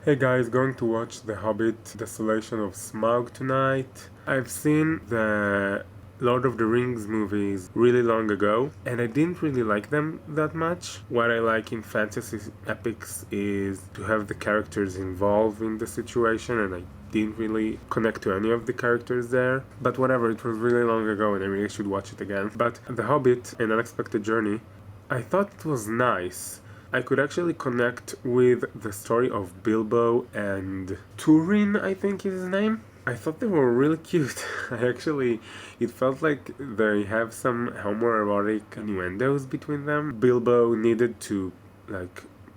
Hey guys, going to watch The Hobbit, Desolation of Smaug tonight. I've seen the Lord of the Rings movies really long ago, and I didn't really like them that much. What I like in fantasy epics is to have the characters involved in the situation, and I didn't really connect to any of the characters there. But whatever, it was really long ago and I really should watch it again. But The Hobbit, An Unexpected Journey, I thought it was nice. I could actually connect with the story of Bilbo and Turin, I think is his name. I thought they were really cute. It felt like they have some homoerotic innuendos between them. Bilbo needed to,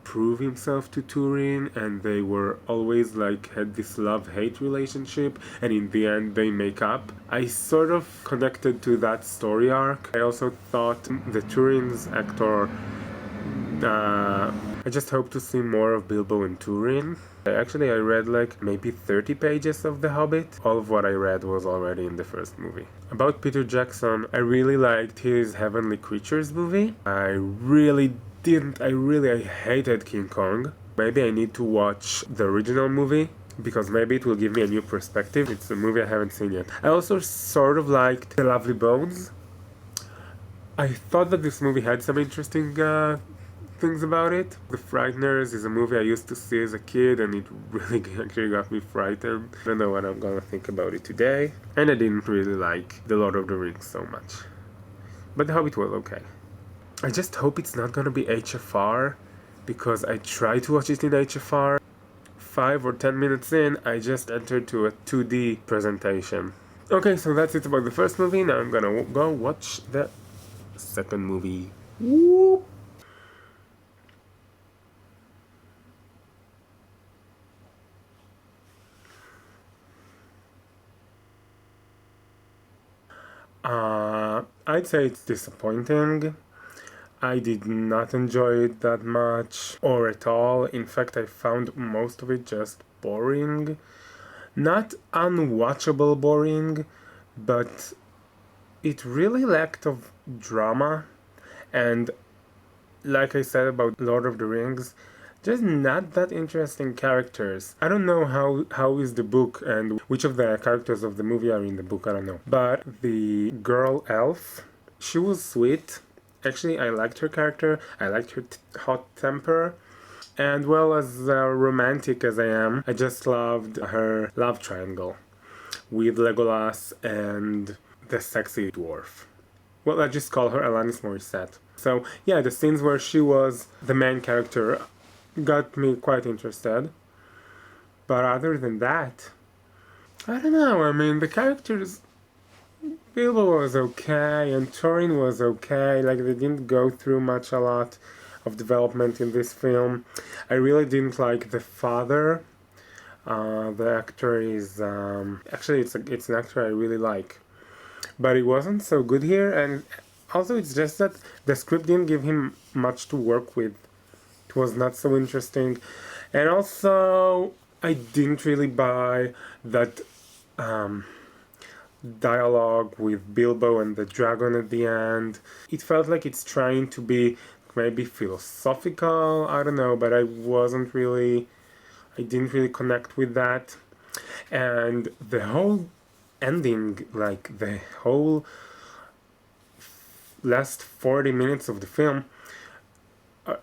prove himself to Turin, and they were always, had this love-hate relationship, and in the end they make up. I sort of connected to that story arc. I also thought the Turin's actor I just hope to see more of Bilbo and Turin. I read maybe 30 pages of The Hobbit. All of what I read was already in the first movie. About Peter Jackson, I really liked his Heavenly Creatures movie. I hated King Kong. Maybe I need to watch the original movie, because maybe it will give me a new perspective. It's a movie I haven't seen yet. I also sort of liked The Lovely Bones. I thought that this movie had some interesting things about it. The Frighteners is a movie I used to see as a kid, and it really actually got me frightened. I don't know what I'm gonna think about it today. And I didn't really like The Lord of the Rings so much. But The Hobbit was okay. I just hope it's not gonna be HFR, because I tried to watch it in HFR. 5 or 10 minutes in, I just entered to a 2D presentation. Okay, so that's it about the first movie. Now I'm gonna go watch the second movie. Whoop. I'd say it's disappointing. I did not enjoy it that much or at all. In fact, I found most of it just boring. Not unwatchable boring, but it really lacked of drama. And like I said about Lord of the Rings, just not that interesting characters. I don't know how is the book and which of the characters of the movie are in the book, I don't know. But the girl elf, she was sweet. Actually, I liked her character. I liked her hot temper. And well, as romantic as I am, I just loved her love triangle with Legolas and the sexy dwarf. Well, I just call her Alanis Morissette. So yeah, the scenes where she was the main character got me quite interested. But other than that, I don't know. I mean, the characters, Bilbo was okay and Thorin was okay. Like, they didn't go through a lot of development in this film. I really didn't like the father. The actor is actually it's an actor I really like, but he wasn't so good here. And also, it's just that the script didn't give him much to work with. It was not so interesting, and also I didn't really buy that dialogue with Bilbo and the dragon at the end. It felt like it's trying to be maybe philosophical, I don't know, but I didn't really connect with that. And the whole ending, like the whole last 40 minutes of the film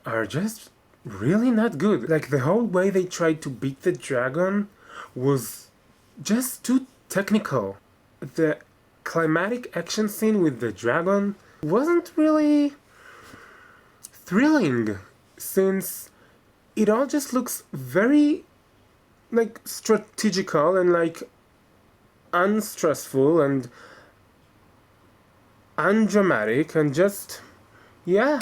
are just really not good. Like, the whole way they tried to beat the dragon was just too technical. The climatic action scene with the dragon wasn't really thrilling, since it all just looks very strategical and unstressful and undramatic, and just, yeah.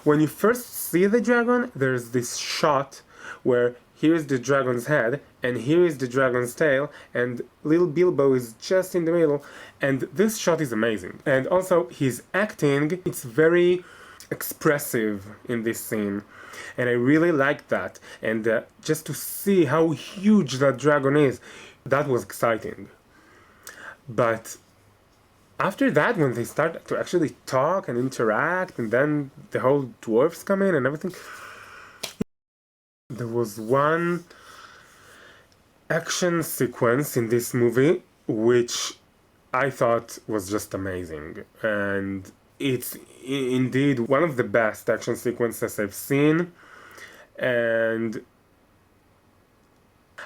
When you first see the dragon, there's this shot where here's the dragon's head and here is the dragon's tail, and little Bilbo is just in the middle, and this shot is amazing. And also, his acting, it's very expressive in this scene, and I really liked that. And just to see how huge that dragon is, that was exciting. But after that, when they start to actually talk and interact, and then the whole dwarves come in and everything, There was one action sequence in this movie which I thought was just amazing, and it's indeed one of the best action sequences I've seen, and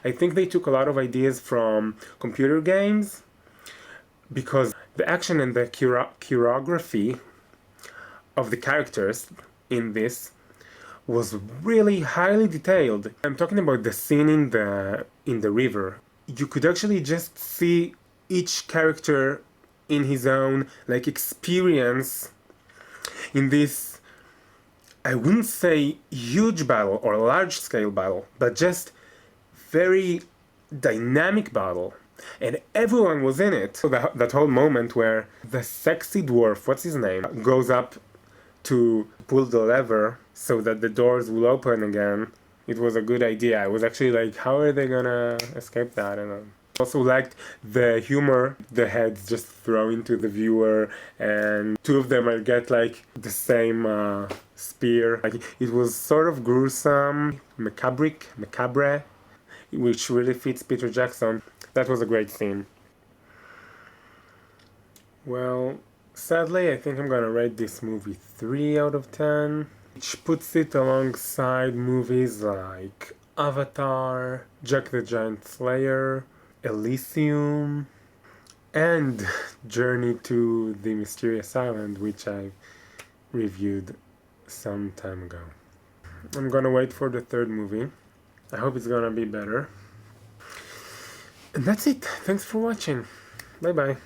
I think they took a lot of ideas from computer games because the action and the choreography of the characters in this was really highly detailed. I'm talking about the scene in the river. You could actually just see each character in his own like experience in this, I wouldn't say huge battle or large scale battle, but just very dynamic battle, and everyone was in it. So that whole moment where the sexy dwarf, what's his name, goes up to pull the lever so that the doors will open again, it was a good idea. I was actually like, how are they gonna escape that? I don't know. Also liked the humor the heads just throw into the viewer, and two of them get like the same spear. Like, it was sort of gruesome, macabre, which really fits Peter Jackson. That was a great scene. Well, sadly, I think I'm gonna rate this movie 3 out of 10, which puts it alongside movies like Avatar, Jack the Giant Slayer, Elysium, and Journey to the Mysterious Island, which I reviewed some time ago. I'm gonna wait for the third movie. I hope it's gonna be better. And that's it. Thanks for watching. Bye bye.